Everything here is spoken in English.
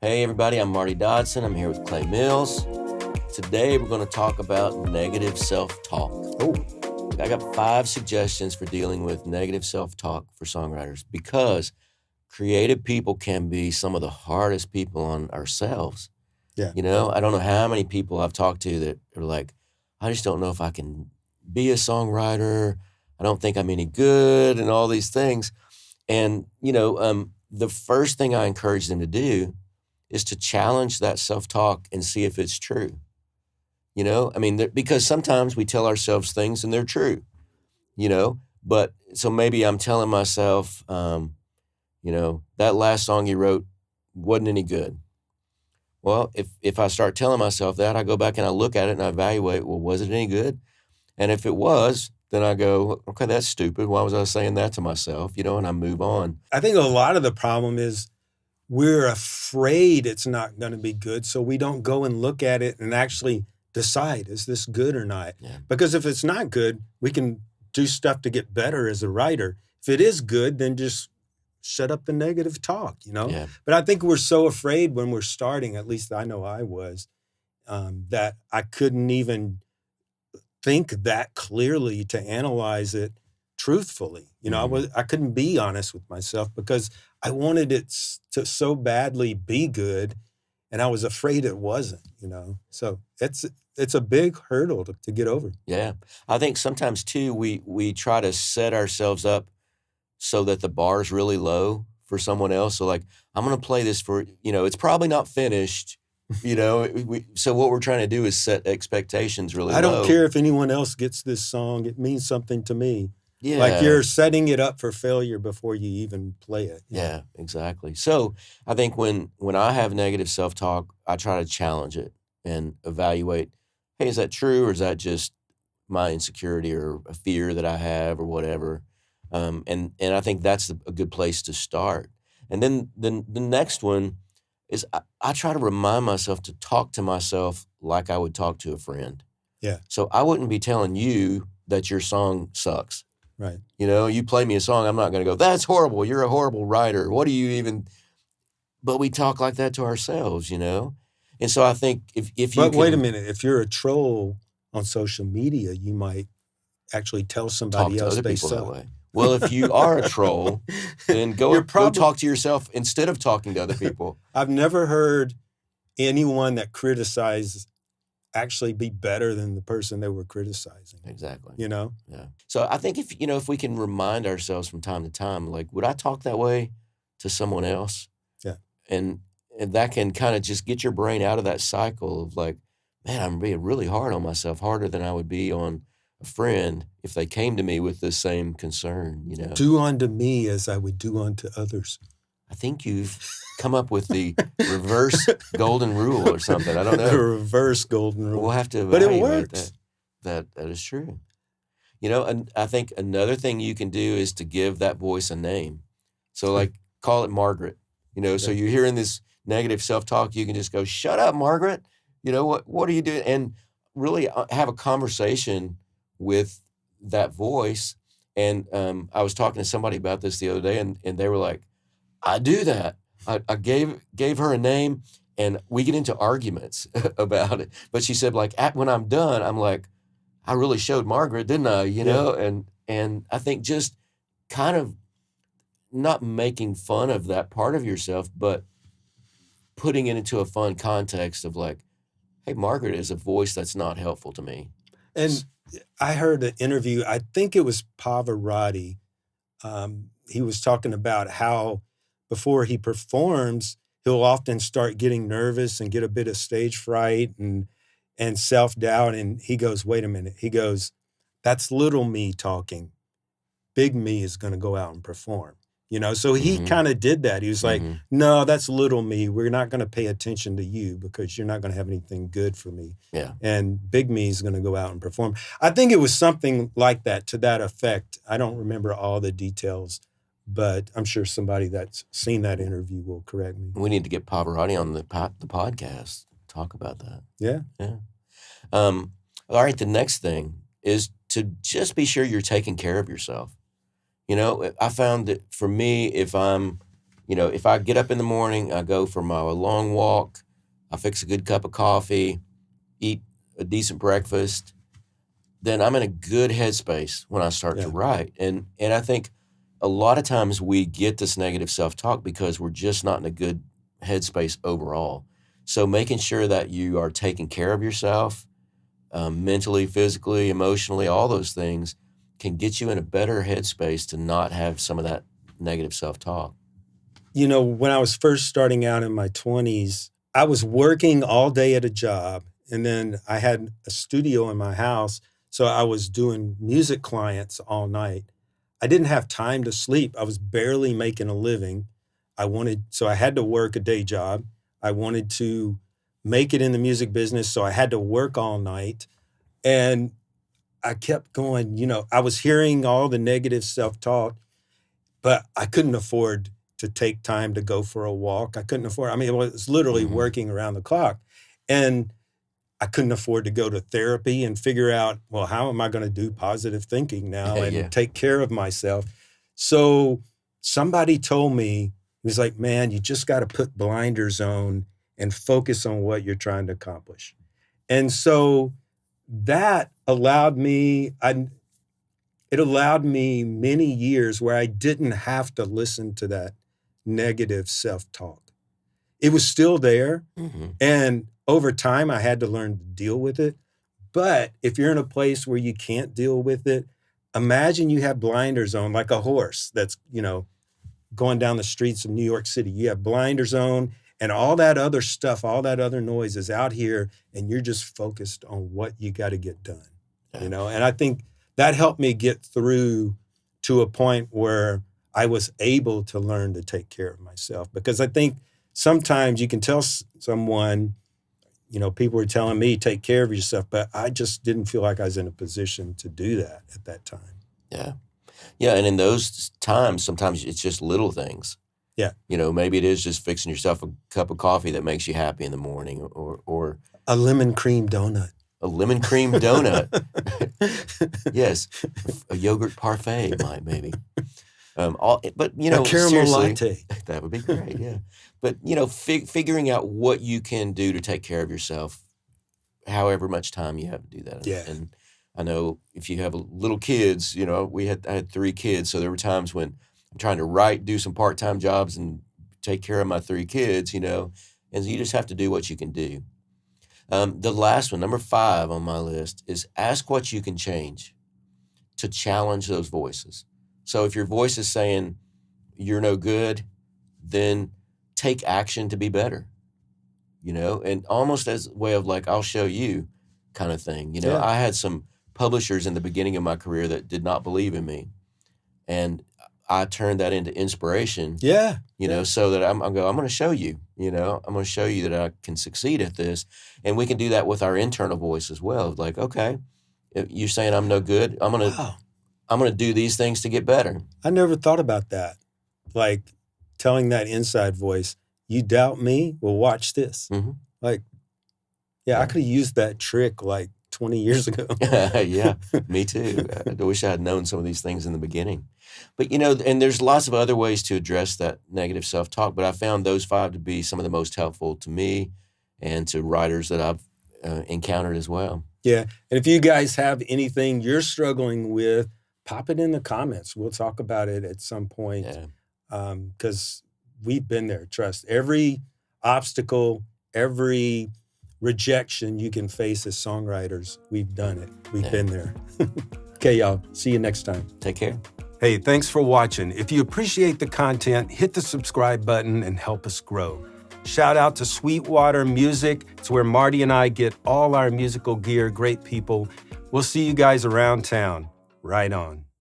Hey everybody, I'm Marty Dodson. I'm here with Clay Mills. Today we're going to talk about negative self-talk. I got 5 suggestions for dealing with negative self-talk for songwriters because creative people can be some of the hardest people on ourselves. Yeah. You know, I don't know how many people I've talked to that are like, I just don't know if I can be a songwriter. I don't think I'm any good and all these things. And, the first thing I encourage them to do is to challenge that self-talk and see if it's true. Because sometimes we tell ourselves things and they're true, but so maybe I'm telling myself, that last song you wrote wasn't any good. Well, if I start telling myself that, I go back and I look at it and I evaluate, well, was it any good? And if it was, then I go, okay, that's stupid. Why was I saying that to myself? And I move on. I think a lot of the problem is we're afraid it's not going to be good, so we don't go and look at it and actually decide, is this good or not? Yeah. Because if it's not good, we can do stuff to get better as a writer. If it is good, then just shut up the negative talk, Yeah. But I think we're so afraid when we're starting, at least I know I was, that I couldn't even think that clearly to analyze it truthfully. I couldn't be honest with myself because I wanted it to so badly be good, and I was afraid it wasn't, So it's a big hurdle to get over. Yeah. I think sometimes too, we try to set ourselves up so that the bar is really low for someone else. So like, I'm going to play this for, it's probably not finished, so what we're trying to do is set expectations really low. I don't care if anyone else gets this song. It means something to me. Yeah. Like you're setting it up for failure before you even play it. Yeah, exactly. So I think when I have negative self-talk, I try to challenge it and evaluate, hey, is that true or is that just my insecurity or a fear that I have or whatever? And I think that's a good place to start. And then the next one is I try to remind myself to talk to myself like I would talk to a friend. Yeah. So I wouldn't be telling you that your song sucks. Right. You play me a song, I'm not going to go, that's horrible. You're a horrible writer. What do you even? But we talk like that to ourselves, And so I think if you But wait a minute. If you're a troll on social media, you might actually tell somebody else they suck. That way. Well, if you are a troll, then go talk to yourself instead of talking to other people. I've never heard anyone that criticizes actually be better than the person they were criticizing. Exactly. Yeah. So I think if we can remind ourselves from time to time, like, would I talk that way to someone else? Yeah. And that can kind of just get your brain out of that cycle of like, man, I'm being really hard on myself, harder than I would be on a friend if they came to me with the same concern, Do unto me as I would do unto others. I think you've come up with the reverse golden rule or something. I don't know. The reverse golden rule. We'll have to But it evaluate works. That is true. And I think another thing you can do is to give that voice a name. So like call it Margaret. So you're hearing this negative self-talk, you can just go, shut up, Margaret. What are you doing? And really have a conversation with that voice. And I was talking to somebody about this the other day, and they were like, I do that. I gave her a name, and we get into arguments about it. But she said, like, when I'm done, I'm like, I really showed Margaret, didn't I? And I think just kind of not making fun of that part of yourself, but putting it into a fun context of like, hey, Margaret is a voice that's not helpful to me. And I heard an interview, I think it was Pavarotti. He was talking about how before he performs, he'll often start getting nervous and get a bit of stage fright and self-doubt. And he goes, wait a minute. He goes, that's little me talking. Big me is going to go out and perform. So he kind of did that. He was like, no, that's little me. We're not going to pay attention to you because you're not going to have anything good for me. Yeah. And big me is going to go out and perform. I think it was something like that, to that effect. I don't remember all the details, but I'm sure somebody that's seen that interview will correct me. We need to get Pavarotti on the podcast, talk about that. Yeah. Yeah. All right, the next thing is to just be sure you're taking care of yourself. I found that for me, if I'm if I get up in the morning, I go for my long walk, I fix a good cup of coffee, eat a decent breakfast, then I'm in a good headspace when I start to write. And I think a lot of times we get this negative self-talk because we're just not in a good headspace overall. So making sure that you are taking care of yourself, mentally, physically, emotionally, all those things can get you in a better headspace to not have some of that negative self-talk. When I was first starting out in my 20s, I was working all day at a job, and then I had a studio in my house, so I was doing music clients all night. I didn't have time to sleep. I was barely making a living. So I had to work a day job. I wanted to make it in the music business, so I had to work all night. And I kept going, I was hearing all the negative self-talk, but I couldn't afford to take time to go for a walk. I was literally working around the clock. And I couldn't afford to go to therapy and figure out, well, how am I going to do positive thinking now and take care of myself? So somebody told me, he was like, man, you just got to put blinders on and focus on what you're trying to accomplish. And so that allowed me many years where I didn't have to listen to that negative self-talk. It was still there. And over time, I had to learn to deal with it. But if you're in a place where you can't deal with it, imagine you have blinders on like a horse that's, going down the streets of New York City. You have blinders on and all that other stuff, all that other noise is out here, and you're just focused on what you got to get done, And I think that helped me get through to a point where I was able to learn to take care of myself. Because I think sometimes you can tell someone, people were telling me, take care of yourself, but I just didn't feel like I was in a position to do that at that time. Yeah. Yeah, and in those times, sometimes it's just little things. Yeah. Maybe it is just fixing yourself a cup of coffee that makes you happy in the morning, or a lemon cream donut. A lemon cream donut. Yes. A yogurt parfait, maybe. But a caramel latte. That would be great, yeah. But, figuring out what you can do to take care of yourself, however much time you have to do that. Yeah. And I know if you have little kids, I had 3 kids, so there were times when I'm trying to write, do some part-time jobs, and take care of my 3 kids, and you just have to do what you can do. The last one, number 5 on my list, is ask what you can change to challenge those voices. So if your voice is saying you're no good, then take action to be better, and almost as a way of like, I'll show you kind of thing. I had some publishers in the beginning of my career that did not believe in me. And I turned that into inspiration. Yeah. So that I'm going to show you, I'm going to show you that I can succeed at this. And we can do that with our internal voice as well. Like, okay, if you're saying I'm no good, I'm going to do these things to get better. I never thought about that. Like telling that inside voice, you doubt me? Well, watch this. Like, I could have used that trick like 20 years ago. Yeah, me too. I wish I had known some of these things in the beginning. But, and there's lots of other ways to address that negative self-talk, but I found those 5 to be some of the most helpful to me and to writers that I've encountered as well. Yeah, and if you guys have anything you're struggling with, pop it in the comments. We'll talk about it at some point because we've been there. Trust, every obstacle, every rejection you can face as songwriters, we've done it. We've been there. Okay, y'all. See you next time. Take care. Hey, thanks for watching. If you appreciate the content, hit the subscribe button and help us grow. Shout out to Sweetwater Music. It's where Marty and I get all our musical gear. Great people. We'll see you guys around town. Right on.